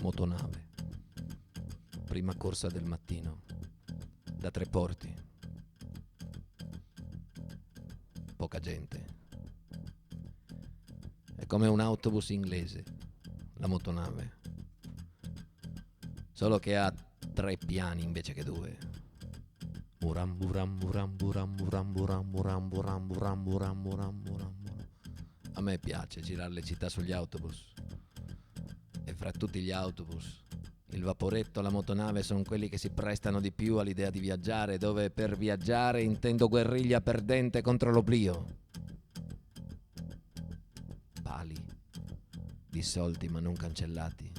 Motonave. Prima corsa del mattino. Da Tre Porti. Poca gente. È come un autobus inglese, la motonave. Solo che ha 3 piani invece che 2. A me piace girare le città sugli autobus. E fra tutti gli autobus, il vaporetto e la motonave sono quelli che si prestano di più all'idea di viaggiare, dove per viaggiare intendo guerriglia perdente contro l'oblio. Pali, dissolti ma non cancellati.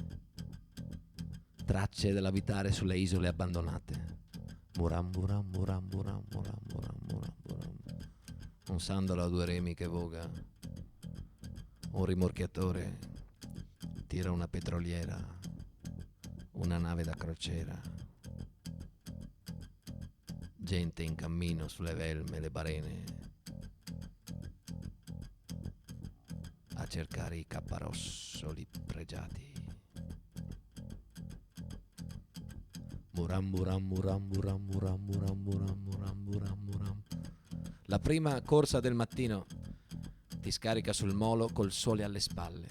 Tracce dell'abitare sulle isole abbandonate. Un sandalo a 2 remi che voga. Un rimorchiatore tira una petroliera. Una nave da crociera. Gente in cammino sulle velme e le barene a cercare i capparossoli pregiati. La prima corsa del mattino ti scarica sul molo col sole alle spalle.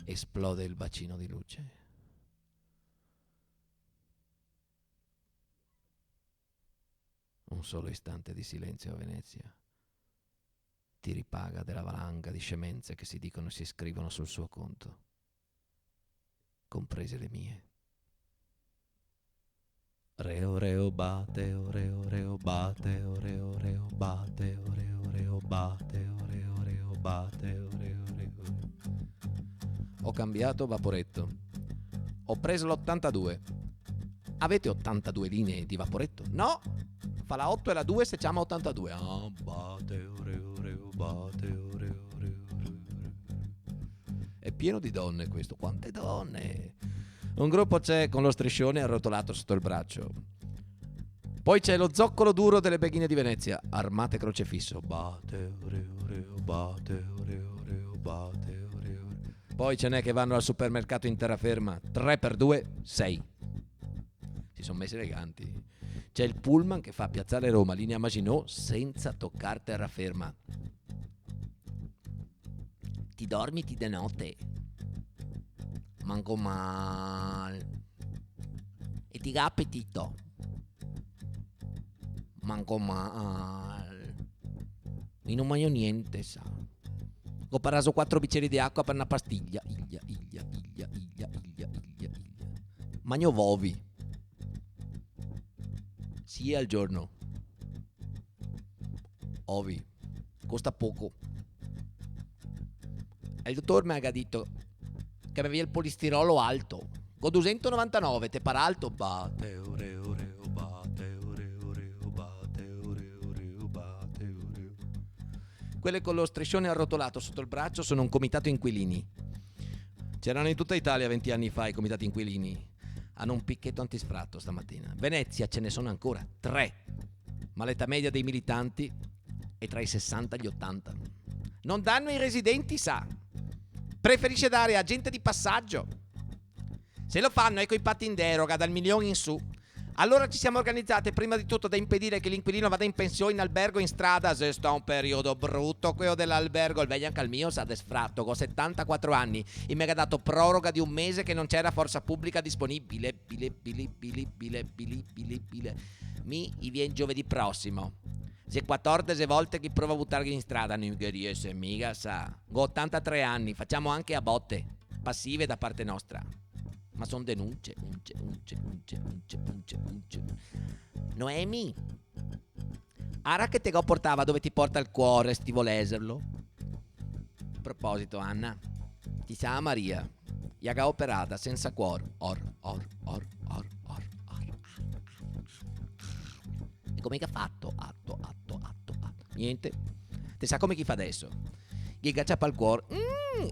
Esplode il bacino di luce. Un solo istante di silenzio a Venezia ti ripaga della valanga di scemenze che si dicono e si scrivono sul suo conto, comprese le mie. Reo reo bate, oreo reo bate, oreo reo bate, oreo reo bate, oreo reo bate, oreo reo. Ho cambiato vaporetto. Ho preso l'82. Avete 82 linee di vaporetto? No! Fa la 8 e la 2 se chiama 82. Ah, bate, oreo reo bate, oreo reo reo. È pieno di donne questo. Quante donne! Un gruppo c'è con lo striscione arrotolato sotto il braccio. Poi c'è lo zoccolo duro delle beghine di Venezia, armate crocefisso. Bate, oreo, oreo, bate, oreo, oreo, bate, oreo. Poi ce n'è che vanno al supermercato in terraferma. 3x2, 6. Si sono messi eleganti. C'è il pullman che fa Piazzale Roma, linea Maginot, senza toccar terraferma. Ti dormiti de notte. Manco mal. E ti ga appetito. Manco mal. E non mangio niente, sa. Ho parato 4 bicchieri di acqua per una pastiglia. Iglia. Mangio vovi. Sì al giorno. Ovi. Costa poco. E il dottor mi ha detto che aveva il polistirolo alto. Con 299 te para alto. Bate, oreo, oreo, bate, oreo, oreo, bate, oreo, oreo, bate, oreo. Quelle con lo striscione arrotolato sotto il braccio sono un comitato inquilini. C'erano in tutta Italia 20 anni fa i comitati inquilini. Hanno un picchetto antisfratto stamattina. Venezia ce ne sono ancora 3. Ma l'età media dei militanti è tra i 60 e gli 80. Non danno ai residenti, sa. Preferisce dare a gente di passaggio. Se lo fanno è coi patti in deroga dal milione in su. Allora ci siamo organizzate prima di tutto da impedire che l'inquilino vada in pensione in albergo in strada. Se sta un periodo brutto quello dell'albergo, il veglio anche al mio sa desfratto con 74 anni e mi ha dato proroga di 1 mese che non c'era forza pubblica disponibile. Mi viene giovedì prossimo. Se 14 volte che provo a buttarli in strada, non mi riesce mica, sa. Ho 83 anni, facciamo anche a botte, passive da parte nostra. Ma sono denunce, unce. Noemi, ara che te lo portava dove ti porta il cuore, sti voleserlo. A proposito, Anna, ti sa Maria, iaga operata senza cuore. E come che ha fatto? Atto. Niente. Te sa come chi fa adesso? Gli gacciappa il cuore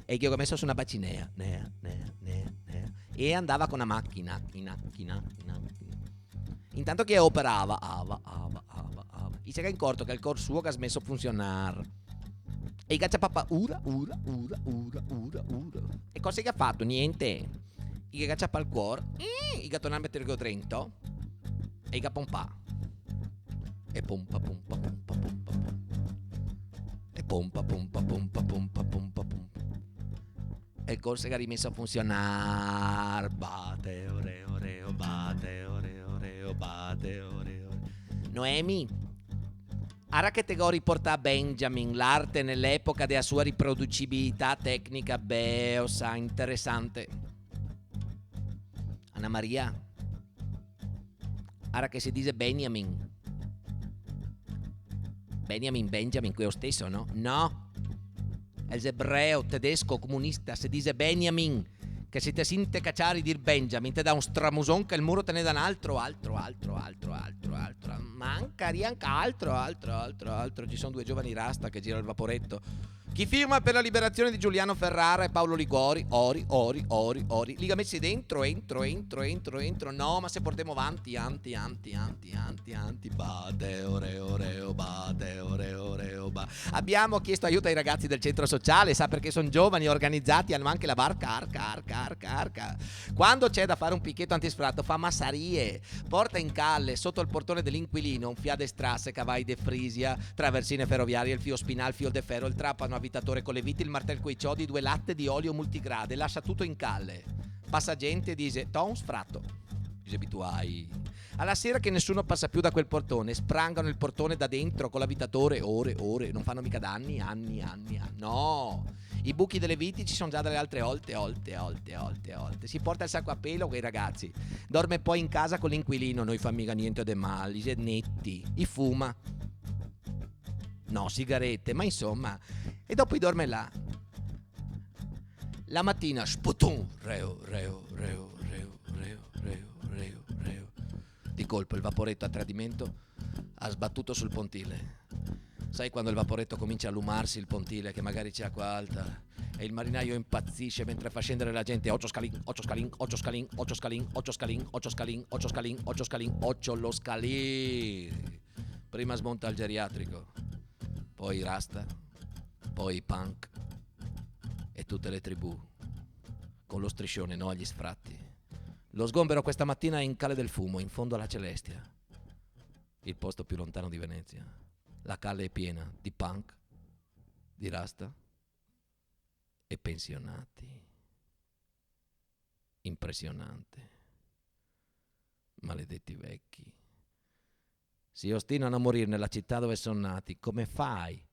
e gli ho messo su una bacinea. E andava con una macchina. Intanto che operava. E si è accorto che il cor suo che ha smesso a funzionare. E i cacciapapà ura. E cosa che ha fatto? Niente. I cacciappa al cuore. I gattonà mettere il drento. E i pompa. E pompa. E pompa. E il corso che ha rimesso a funzionare. Bate, oreo, bate, oreo, bate, oreo. Noemi, ara che te go riporta a Benjamin l'arte nell'epoca della sua riproducibilità tecnica, sa interessante. Anna Maria, ara che si dice Benjamin, quello stesso, no? No. El ebreo tedesco comunista si dice Benjamin, che se ti sente cacciare dir Benjamin te dà un stramuson che il muro te ne dà un altro. Manca altro. Ci sono due giovani rasta che girano il vaporetto. Chi firma per la liberazione di Giuliano Ferrara e Paolo Liguori? Ori. Liga messi dentro, entro. No, ma se portiamo avanti, anti. Bate, oreo, bate, oreo, ba. Abbiamo chiesto aiuto ai ragazzi del centro sociale, sa perché sono giovani, organizzati, hanno anche la barca, arca. Quando c'è da fare un picchetto antisfratto, fa massarie, porta in calle, sotto il portone dell'inquilino, un Fiat Strasse, cavalli de Frisia, traversine ferroviarie, il fio spinale, il fio de ferro, il trapano, avvitatore con le viti, il martello coi ciodi, 2 latte di olio multigrade, lascia tutto in calle. Passa gente e dice, un sfratto. Dice abituai. Alla sera che nessuno passa più da quel portone, sprangano il portone da dentro con l'avvitatore, ore, non fanno mica danni, anni. No! I buchi delle viti ci sono già dalle altre olte. Si porta il sacco a pelo quei ragazzi. Dorme poi in casa con l'inquilino, non fa mica niente de male, i netti, i fuma. No, sigarette, ma insomma. E dopo dorme là. La mattina, sputum, reo. Di colpo il vaporetto a tradimento ha sbattuto sul pontile. Sai quando il vaporetto comincia a lumarsi il pontile, che magari c'è acqua alta, e il marinaio impazzisce mentre fa scendere la gente. 8 scalin, 8 lo scalin. Prima smonta il geriatrico, poi i rasta, poi i punk e tutte le tribù, con lo striscione, no agli sfratti. Lo sgombero questa mattina è in Calle del Fumo, in fondo alla Celestia, il posto più lontano di Venezia. La calle è piena di punk, di rasta e pensionati. Impressionante. Maledetti vecchi. Si ostinano a morire nella città dove sono nati. Come fai?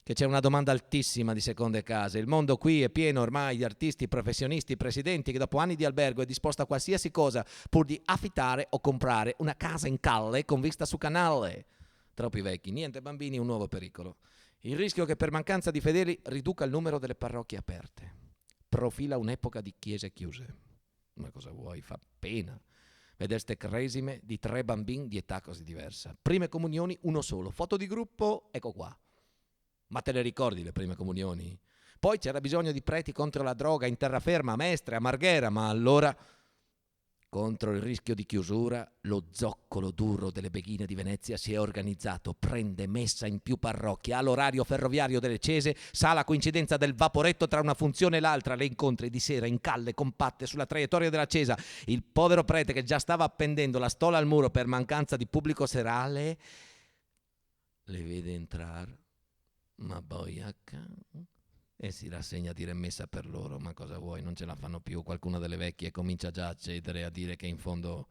Che c'è una domanda altissima di seconde case. Il mondo qui è pieno ormai di artisti, professionisti, presidenti che dopo anni di albergo è disposto a qualsiasi cosa pur di affittare o comprare una casa in calle con vista su canale. Troppi vecchi, niente bambini, un nuovo pericolo. Il rischio che per mancanza di fedeli riduca il numero delle parrocchie aperte. Profila un'epoca di chiese chiuse. Ma cosa vuoi? Fa pena vedere ste cresime di 3 bambini di età così diversa. Prime comunioni, uno solo. Foto di gruppo, ecco qua. Ma te le ricordi le prime comunioni? Poi c'era bisogno di preti contro la droga in terraferma, a Mestre, a Marghera, ma allora, contro il rischio di chiusura, lo zoccolo duro delle beghine di Venezia si è organizzato, prende messa in più parrocchie, all'orario ferroviario delle Cese, sa la coincidenza del vaporetto tra una funzione e l'altra, le incontri di sera in calle compatte sulla traiettoria della Cesa. Il povero prete che già stava appendendo la stola al muro per mancanza di pubblico serale, le vede entrare. Ma boiacca, e si rassegna a dire messa per loro. Ma cosa vuoi, non ce la fanno più. Qualcuna delle vecchie comincia già a cedere, a dire che in fondo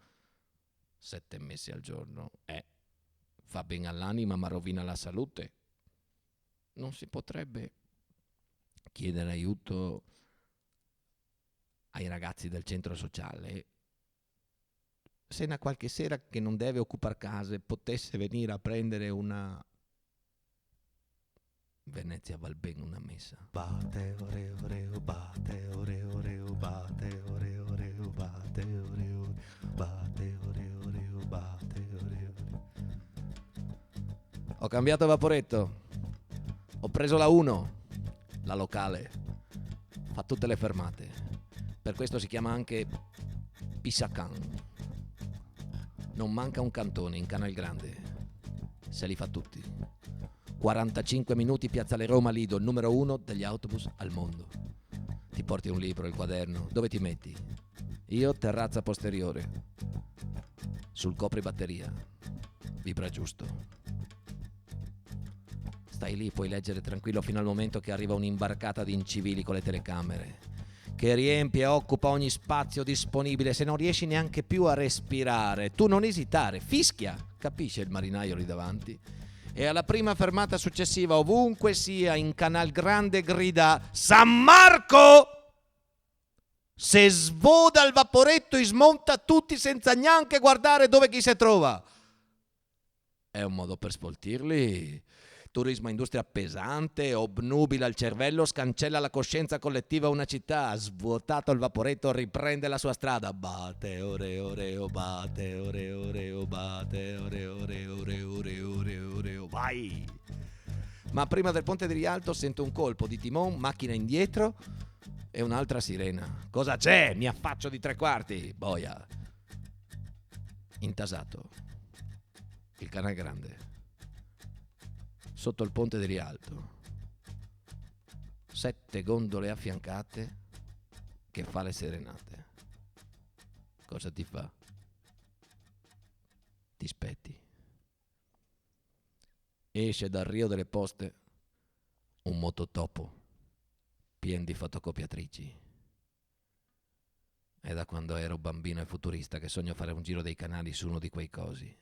7 messe al giorno fa bene all'anima ma rovina la salute. Non si potrebbe chiedere aiuto ai ragazzi del centro sociale? Se una qualche sera che non deve occupare case potesse venire a prendere una... Venezia val bene una messa. Bate, oreo, bate, oreo, bate, oreo, bate, oreo, bate, oreo, bate, oreo. Ho cambiato vaporetto. Ho preso la 1, la locale. Fa tutte le fermate. Per questo si chiama anche Pissacan. Non manca un cantone in Canal Grande. se li fa tutti. 45 minuti Piazzale Roma Lido, il numero 1 degli autobus al mondo. Ti porti un libro, il quaderno, dove ti metti? Io terrazza posteriore, sul copribatteria, vibra giusto. Stai lì, puoi leggere tranquillo fino al momento che arriva un'imbarcata di incivili con le telecamere, che riempie e occupa ogni spazio disponibile. Se non riesci neanche più a respirare, tu non esitare, fischia, capisce il marinaio lì davanti, e alla prima fermata successiva, ovunque sia, in Canal Grande grida: San Marco! Se svoda il vaporetto e smonta tutti senza neanche guardare dove chi si trova. È un modo per sfoltirli. Turismo industria pesante, obnubila il cervello, scancella la coscienza collettiva. Una città, svuotato il vaporetto, riprende la sua strada. Bate, ore, ore, bate, ore, ore, bate, ore, ore, ore, ore, ore, ore, vai! Ma prima del ponte di Rialto sento un colpo di timone, macchina indietro e un'altra sirena. Cosa c'è? Mi affaccio di 3/4, boia. Intasato. Il Canal Grande. Sotto il ponte di Rialto. 7 gondole affiancate che fa le serenate. Cosa ti fa? Ti spetti. Esce dal Rio delle Poste un mototopo pieno di fotocopiatrici. È da quando ero bambino e futurista che sogno fare un giro dei canali su uno di quei cosi.